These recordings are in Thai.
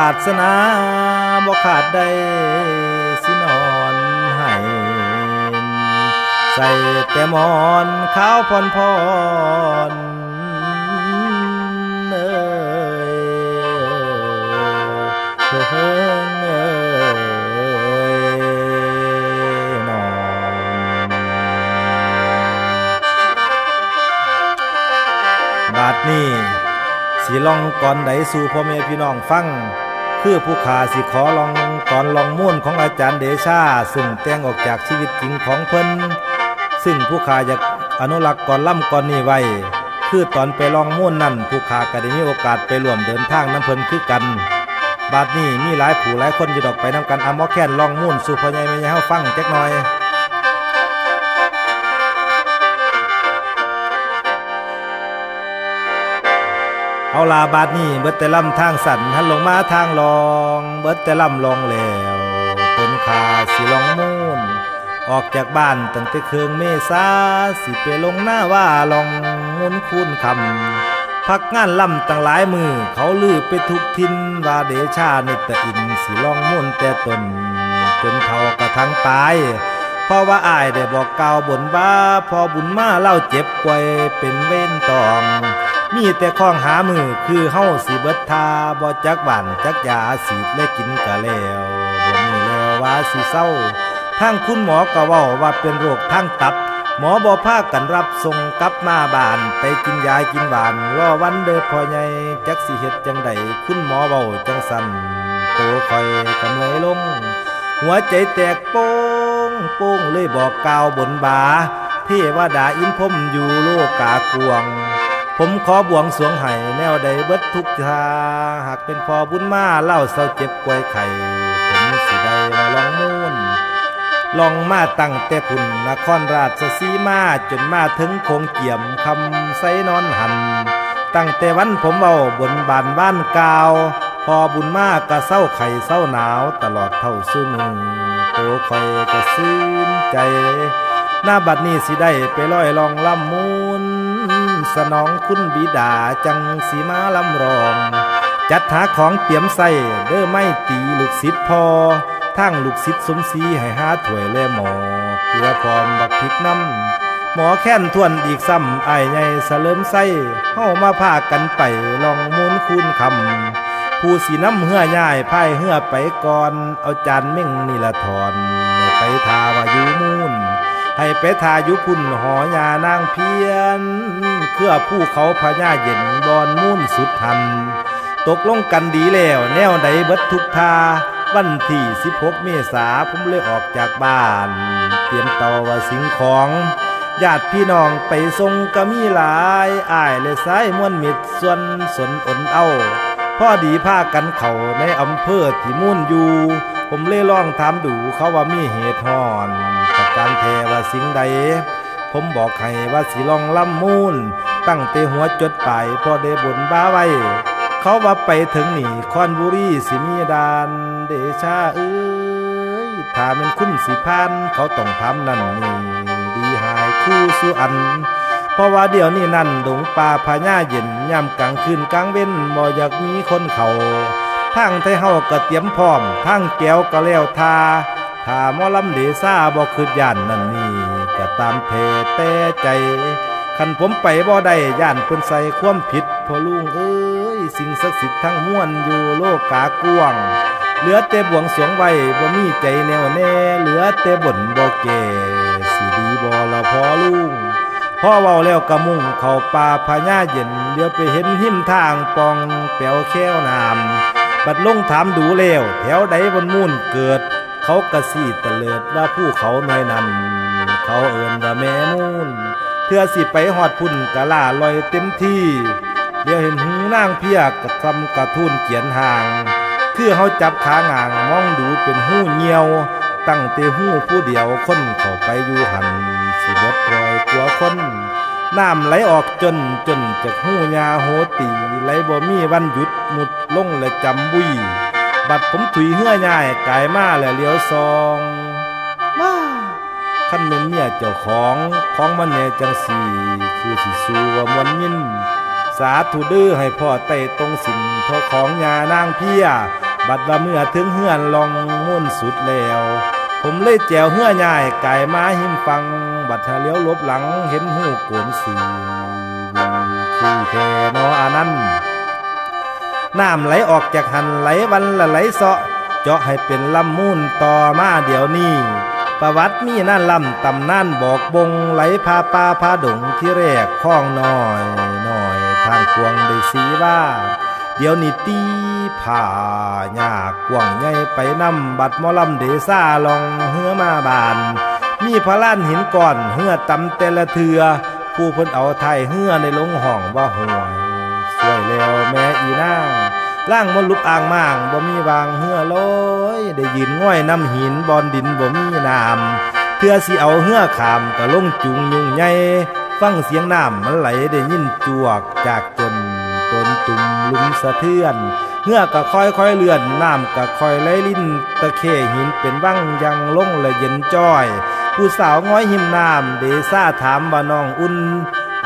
าสนาบ่ขาดได้สินอนให้ใส่แต่หมอนขาวพรเอ้ยเฮ้งเอ้ยนอนบาดนี้สิลองก่อนใดสู่พ่อแม่พี่น้องฟังคือผู้ขาสิขอลองก่อนลองม่วนของอาจารย์เดชาซึ่งแต่งออกจากชีวิตจริงของเพิ่นซึ่งผู้ขาอยากอนุรักษ์ก่อนล่ำก่อนนี้ไว้คือตอนไปลองม่วนนั่นผู้ขาก็ได้มีโอกาสไปร่วมเดินทางน้ำเพิ่นคือกันบาดนี้มีหลายผู้หลายคนอยู่ดอกไปนำกันหมอแค้นลองม่วนสู่พ่อใหญ่แม่ใหญ่เฮาฟังจักหน่อยเอาลาบาดนี้เบิดแต่ลำทางสั่นหันลงมาทางลองเบิดแต่ลำลองแล้วต้นขาสิลองมูนออกจากบ้านตั้งแต่เคืองเมษาสิไปลงหน้าว่าลองมุนคูนคำพักงานลำตั้งหลายมือเขาลือไปทุกทินว่าเดชานิตอินสิลองมุนแต่ตนจนเท่ากระทั่งตายเพราะว่าอ้ายได้บอกกล่าวบนบ้าพอบุญมาเล่าเจ็บป่วยเป็นเว้นตองมีแต่ข้องหามือคือเฮาสิเบิดทาบ่จักบ้านจักยาสีดและกินกะแล้วบ่มีแล้วว่าสิเศร้าทางคุณหมอก็เว้าว่าเป็นโรคทางตับหมอบ่พากันรับส่งกลับมาบ้านไปกินยากินหวานรอวันเด้อพ่อใหญ่จักสิเฮ็ดจังใดคุณหมอเว้าจังสั่นโตค่อยกำเลยลงหัวใจแตกโป้งโป้งเลยบอกกล่าวบนบาเทวดาอินพรหมอยู่โลกากวงผมขอบวงสรวงให้แนวใดเบิดทุกทาหากเป็นพอบุญมาเล่าเศร้าเจ็บป่วยไข้ผมสิได้ว่าลองมูนลองมาตั้งแต่พุ่นนครราชสีมาจนมาถึงโคงเกี่ยมคำไสนอนหันตั้งแต่วันผมเว้าบนบานบ้านกาวพอบุญมาก็เศร้าไข้เศร้าหนาวตลอดเท่าซุมือโตคอยก็ซื่นใจหน้าบัดนี้สิได้ไปลอยลองลำมูนสนองคุณบิดาจังสีมาลำรองจัดหาของเตรียมใส่เด้อไม่ตีลูกศิษย์พอทั้งลูกศิษย์สมศรีให้หาถ้วยและหมอเพื่อพร้อมบักพริกน้ำหมอแค้นทวนอีกซ้ำอ้ายใหญ่สะเลิมไส้เฮามาพากันไปลองมูนคูนคำผู้สีน้ำเหื่อย่ายพายเหื่อไปก่อนเอาจานเม่งนี่ละถอนไปทาว่าอยู่มูนให้ไปทายุพุ่นหอยานางเพียนเครือผู้เขาพญาเย็นบอนมุ่นสุดทันตกลงกันดีแล้วแนวใดเบิดทุกทาวันที่16 เมษาผมเลยออกจากบ้านเตรียมต่อว่าสิ่งของญาติพี่น้องไปส่งก็มีหลายอ้ายและสายม่วนมิตรส่วนสนอนเอาพอดีพากันเข้าในอำเภอที่มุ่นอยู่ผมเลยลองถามดูเขาว่ามีเหตุฮ้อนกับการแทว่าสิ่งใดผมบอกให้ว่าสิลองล่ำมูนตั้งแต่หัวจดปลายพอได้บนบ้าไว้เขาว่าไปถึงนี่คอนบุรีสิมีดานเดชาเอ้ยถ้าเป็นคุณสิพานเขาต้องทำนั่นนี่ดีหายคู่สุอันเพราะว่าเดี๋ยวนี้นั่นดงป่าพญาเย็นย่ำกลางคืนกลางเว้นบ่อยากมีคนเขาทางไทยเฮาก็เตรียมพร้อมทางแก้วก็แล้วทาถ้าหมอลำเดซ่าบ่คือย่านนั่นนี่ก็ตามเพแต่ใจคันผมไปบ่ได้ย่านเพิ่นใส่ความผิดพอลุงเอ้ยสิ่งศักดิ์สิทธิ์ทั้งมวลอยู่โลกากว้างเหลือแต่บวงสรวงไว้บ่มีใจแน่วแน่เหลือแต่บ่นบ่แก่สิดีบ่ละพอลุงพอเว้าแล้วก็มุ่งเข้าป่าพญาเย็นเลี้ยวไปเห็นหิมทางปองแป๋วแค้วน้ำบัดลงถามดูแล้วแถวใดบนมุ่นเกิดเขากระสีตะเลิดว่าผู้เขาหน่อยนั้นเขาเอิ้นว่าแม่มูนเพื่อสิไปหอดพุ่นกะล่าลอยเต็มที่เดี๋ยวเห็นหูนางเพียกกระทำกระทุนเขียนห่างคือเขาจับขางางมองดูเป็นหูเหี่ยวตั้งแต่หูผู้เดียวคนเข้าไปอยู่หันสิบดรอยตัวคนน้ำไหลออกจนจากหูยาโหตีไหลบ่มีวันหยุดหมุดลงและจำบุยบัดผมถุยเหื่อใหญ่กายมาและเลี้ยวซองว้าขั้นเป็นเมียเจ้าของมันแน่จังสีคือสิสู้ว่ามวนยินสาธุดื้อให้พ่อไต่ตรงสินเท่าของยานางเพีย บัดว่าเมื่อถึงเฮือนลองม่วนสุดแล้วผมเลยแจวเฮือใหญ่ไก่มาหิมฟังบัดเลี้ยวลบหลังเห็นหูโกนสีคือแค่นออานั้นน้ำไหลออกจากหันไหลวันละไหลเสาะเจาะให้เป็นลำมูลต่อมาเดี๋ยวนี้ประวัติมีนั่นลำตำนั่นบอกบงไหลพาป่าพาดงที่แรกคล้องน้อยทางกวงได้สีว่าเดี๋ยวนี้ตีผ่าหยากกวงใหญ่ไปนำบัดหมอลำเดซ่าลองเฮือมาบานมีพระล้านหินก่อนเฮือตำแต่ละเถือผู้เพิ่นเอาไทยเฮือในลงห้องว่าห่วยสวยแล้วแม่อีนางล่างมนลุกอ่างม่างบ่มีวางเฮือลอยได้ยืนง่อยน้ำหินบอนดินบ่มีน้ำเพื่อสิเอาเฮือขามก็ลงจุงยุ่งใหญ่ฟังเสียงน้ำมันไหลได้ยินจวกจากจนต้นตุ่มลุมสะเทือนเฮือก็ค่อยเลื่อนน้ำก็ค่อยไหลลิ้นตะเข้หินเป็นวังยังลงละเย็นจ้อยผู้สาวง้อยหิมน้ำเดซ่าถามว่าน้องอุ่น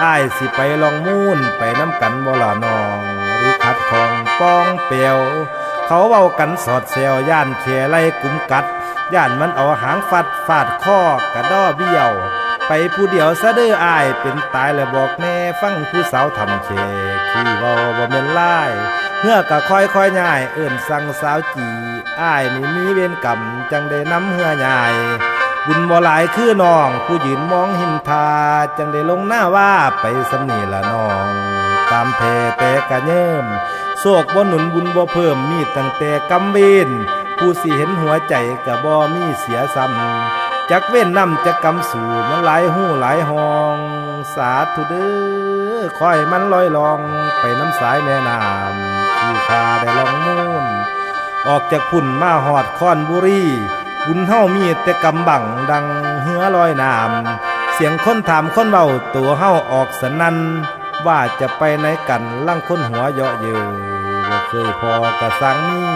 อ้ายสิไปลองมูนไปน้ำกันบ่ล่ะน้องหรือขัดของป้องเปียวเขาเว้ากันสอดแซวย่านแขไล่กุมกัดย่านมันเอาหางฟาดข้อกระด้อเบี้ยวไปผู้เดียวซะเด้ออ้ายเป็นตายแล้วบอกแน่ฟังผู้สาวทำเชขี้เว้าบ่แม่นลายเฮือก็ค่อยง่ายเอิ้นสั่งสาวจีอ้ายนี่มีเวรกรรมจังได้นำเฮือใหญ่บุญบ่หลายคือน้องผู้ยืนมองหิมทาจังได้ลงหน้าว่าไปสำนีละน้องตามแท้แต่กะเยิ่มโศกบ่หนุนบุญบ่เพิ่มมีตั้งแต่กำเวนผู้สิเห็นหัวใจกะบ่มีเสียซ้ำจักเว้นนำจักกำสู่มันหลายหูหลายห้องสาธุเด้อคอยมันลอยลองไปน้ำสายแม่น้ำที่ข้าได้ลองมูนออกจากพุ่นมาหอดคอนบุรีบุญเฮามีแต่กำบังดังเหือลอยน้ำเสียงคนถามคนเบาตัวเฮาออกสนั่นว่าจะไปไหนกันลั่งคนหัวเยาะเยอว่าเคยพอกระสังนี้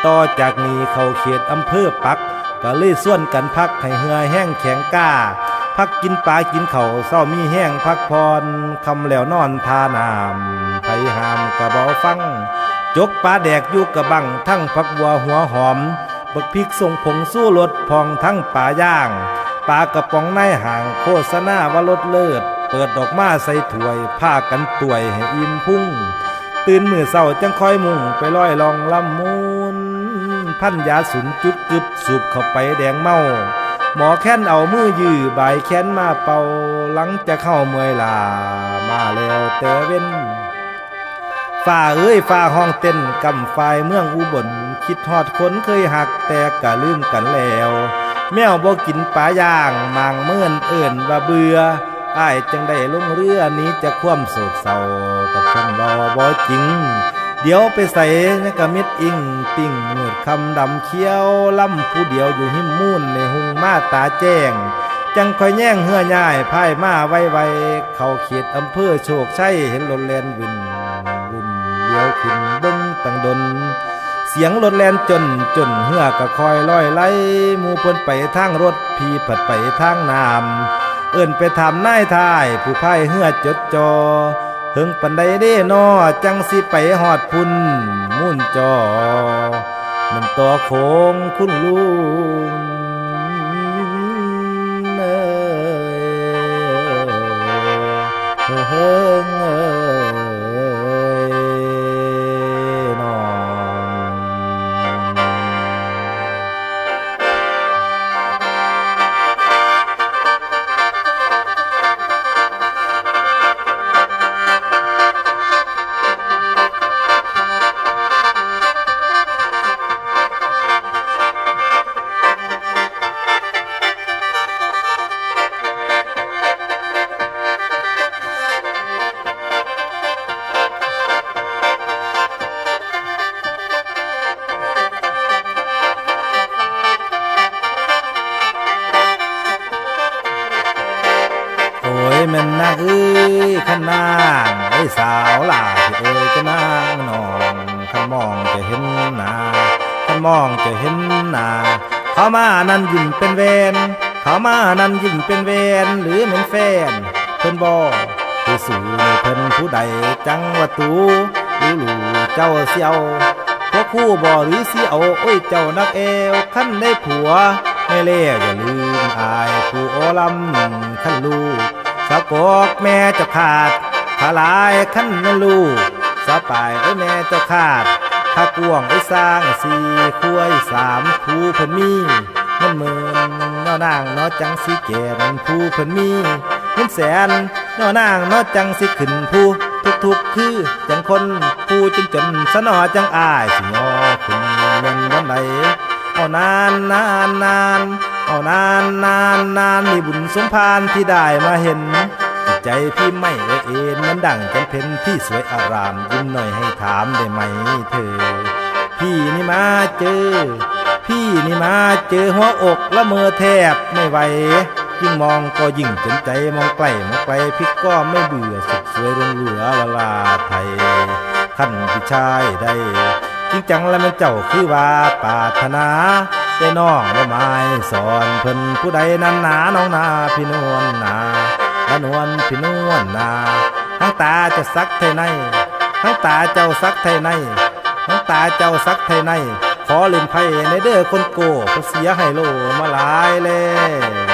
ต่อจากนี้เขาเขตอำเภอปักก็เลยส่วนกันพักให้เหือแห้งแข็งก้าพักกินปลากินเขาเศร้ามีแห้งพักพรคำแล้วนอนทาน้ำไผหามกะบ่ฟังจกปลาแดกอยู่กระบังทั้งพักวัวหัวหอมบักพริกส่งผงสู้รถพองทั้งป่าย่างปลากระป๋องในห่างโฆษณาว่ารถเลิศเปิดดอกมาใส่ถ้วยผ้ากันป่วยให้อิ่มพุ่งตื่นมือเศร้าจังคอยมุ่งไปลอยลองลำมูนพันยาสุนจุดกึบสูบเข้าไปแดงเมาหมอแค้นเอามือยื้อใบแค้นมาเป่าหลังจะเข้าเมื่อยลามาแล้วแต่เว้นฝ่าเอ้ยฝ่าห้องเต้นกำฝ่ายเมืองอุบลคิดทอดคนเคยหักแต่กะลืมกันแล้วแมวบ่กินปลาย่างมางเมื่อนเอิ่นว่าเบื่ออ้ายจังได้ลงเรือนี้จะคว่ำโศกเศร้ากับคนบ่จริงเดี๋ยวไปใส่กะมิดอิงติ่งเมือดคำดำเขียวล่ำผู้เดียวอยู่หิมมูนในหุงมาตาแจ้งจังคอยแย่งเหือง่ายพ่ายมาไวเข้าเขตอำเภอโชคชัยเห็นรถแลนวินเดี๋ยวขึ้นเบิ้งตั้งดนเสียงรถแลนจนเหือก็คอยลอยไหลหมู่เพิ่นไปทางรถพี่ผัดไปทางน้ำเอิ้นไปถามนายทายผู้พายเหือจดจอเฮิงปันใดเด้นอจังสิไปหอดพุ่นมุ่นจอมันต่อโคงคุณลุงเฮิงแม่นนางเอ้ยขันนางไอ้สาวหล่าที่เอ้ยจะนางนองขันมองจะเห็นหน้าขันมองจะเห็นหน้าเขามานั่นยิ้มเป็นแวนเขามานั่นยิ้มเป็นแวนหรือเหมือนแฟนเพิ่นบ่ผู้สู่ในเพิ่นผู้ใดจังว่าตูรู้เจ้าเสียวผ พวกคู่บ่หรือสิเอาโอ้ยเจ้านักเอวขั้นได้ผัวไม่เล่อย่าลืมอายผู้โอลำขั้นลูกสะกอกแม่เจ้าขาดขาลายขั้นนั่นลูกสะปายโอ้ยแม่เจ้าขาดถ้ากวงไอ้สร้างสี่คุ้ยสามผู้เพิ่นมีเงินหมื่นน้อนางน้อจังสิแก่นผู้เพิ่นมีเงินแสนน้อนางน้อจังสิขึ้นผู้ทุกคือจังคนผู้จนสนอจังอายสิงอคุณเมืองวันไหนเอานานเอานานมีบุญสมภารที่ได้มาเห็นใจพี่ไม่เอ็นมันดั่งจันเพ็ญที่สวยอารามยิ้มหน่อยให้ถามได้ไหมเธอพี่นี่มาเจอหัวอกละเมอแทบไม่ไหวยิ่งมองก็ยิ่งจนใจมองไกลพี่ก็ไม่เบื่อสุดสวยเหลือละลาไทยขั้นผู้ชายได้จริงจังแล้วมันเจ้าคือว่าปรารถนาแต่น้องละไม้สอนเพิ่นผู้ใดนั้นหนาน้องนาพี่นวลนาละนวลพี่นวลนาทั้งตาจะซักไทยในทั้งตาเจ้าซักไทยในทั้งตาเจ้าซักไทยในขอเล่นไพ่ในเด้อคนโก้ก็เสียให้โลมาหลายแล้ว